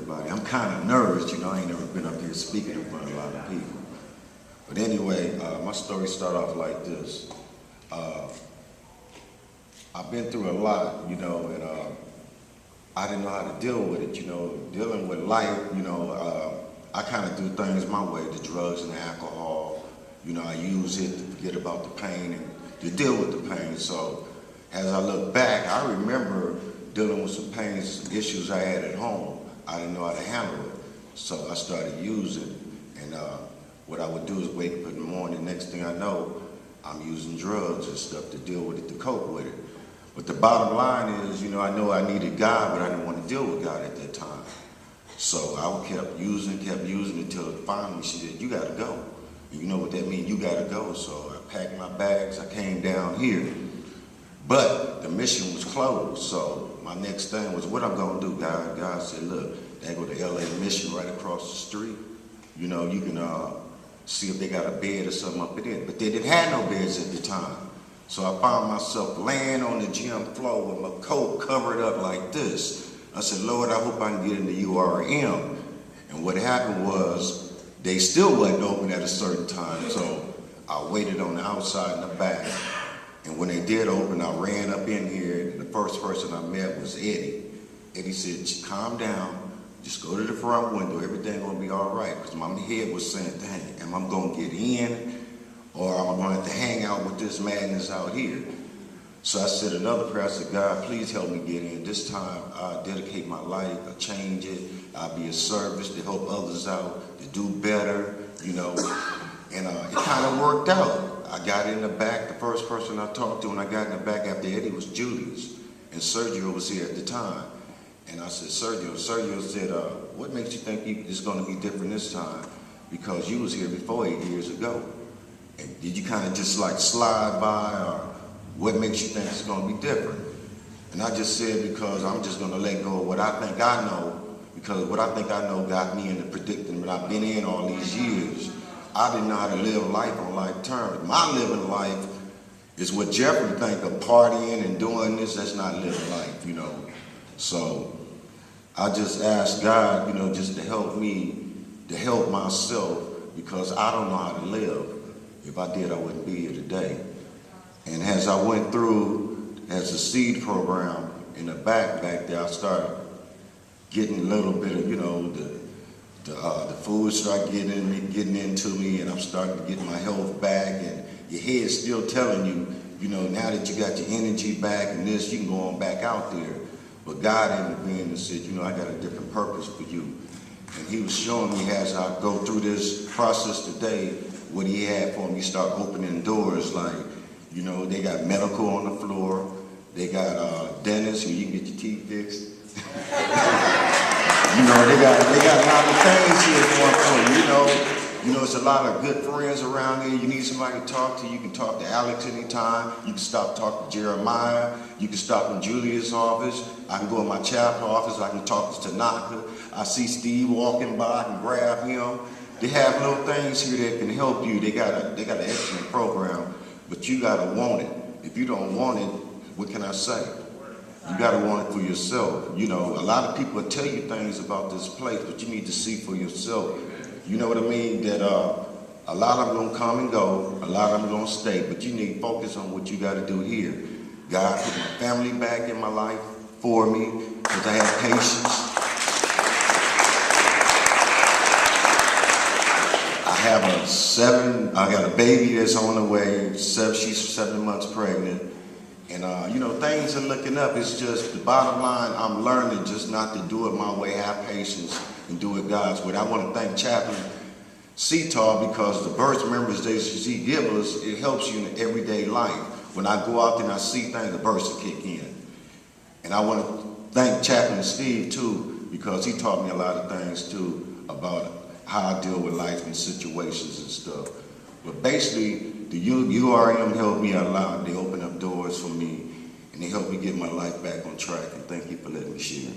everybody. I'm kind of nervous, I ain't never been up here speaking in front of a lot of people. But anyway, my story started off like this. I've been through a lot, and I didn't know how to deal with it, dealing with life, I kind of do things my way, the drugs and the alcohol, I use it to forget about the pain and to deal with the pain. So as I look back, I remember dealing with some pain, some issues I had at home. I didn't know how to handle it. So I started using, and what I would do is wake up in the morning, next thing I know, I'm using drugs and stuff to deal with it, to cope with it. But the bottom line is, I know I needed God, but I didn't want to deal with God at that time. So I kept using until finally she said, you gotta go. And you know what that means, you gotta go. So I packed my bags, I came down here. But the mission was closed, so my next thing was, what I'm gonna do, God? God said, look, they go to LA mission right across the street. You can see if they got a bed or something up in it. But they didn't have no beds at the time. So I found myself laying on the gym floor with my coat covered up like this. I said, Lord, I hope I can get into URM. And what happened was, they still wasn't open at a certain time, so I waited on the outside and the back. And when they did open, I ran up in here, and the first person I met was Eddie. Eddie said, calm down, just go to the front window, everything gonna be all right. Because my head was saying, dang, am I gonna get in, or am I gonna have to hang out with this madness out here? So I said another prayer, I said, God, please help me get in. This time, I dedicate my life, I change it, I'll be a service to help others out, to do better, And it kind of worked out. I got in the back. The first person I talked to when I got in the back after Eddie was Julius. And Sergio was here at the time. And I said, Sergio said, what makes you think it's going to be different this time? Because you was here before 8 years ago. And did you kind of just like slide by, or what makes you think it's going to be different? And I just said, because I'm just going to let go of what I think I know, because what I think I know got me in the predicament I've been in all these years. I didn't know how to live life on life terms. My living life is what Jeffrey think of partying and doing this. That's not living life, So I just asked God, just to help me, to help myself, because I don't know how to live. If I did, I wouldn't be here today. And as I went through, as a seed program in the back there, I started getting a little bit of, the food started getting into me, and I'm starting to get my health back, and your head's still telling you, now that you got your energy back and this, you can go on back out there. But God intervened and said, I got a different purpose for you. And he was showing me as I go through this process today, what he had for me. Start opening doors, like, they got medical on the floor, they got dentists where you can get your teeth fixed. They got a lot of things here going for you. It's a lot of good friends around here. You need somebody to talk to. You can talk to Alex anytime. You can stop talking to Jeremiah. You can stop in Julius' office. I can go in my chapter office. I can talk to Tanaka. I see Steve walking by. I can grab him. They have little things here that can help you. They got an excellent program, but you gotta want it. If you don't want it, what can I say? You got to want it for yourself. A lot of people will tell you things about this place, but you need to see for yourself. You know what I mean? That a lot of them going to come and go, a lot of them going to stay, but you need to focus on what you got to do here. God put my family back in my life for me, because I have patience. I got a baby that's on the way, she's 7 months pregnant. And, things are looking up. It's just the bottom line, I'm learning just not to do it my way, have patience, and do it God's way. I want to thank Chaplain Seatar, because the birth memories he gives us, it helps you in everyday life. When I go out there and I see things, the bursts will kick in. And I want to thank Chaplain Steve, too, because he taught me a lot of things, too, about how I deal with life and situations and stuff. But basically, the URM helped me a lot. They opened up doors for me, and they helped me get my life back on track. And thank you for letting me share.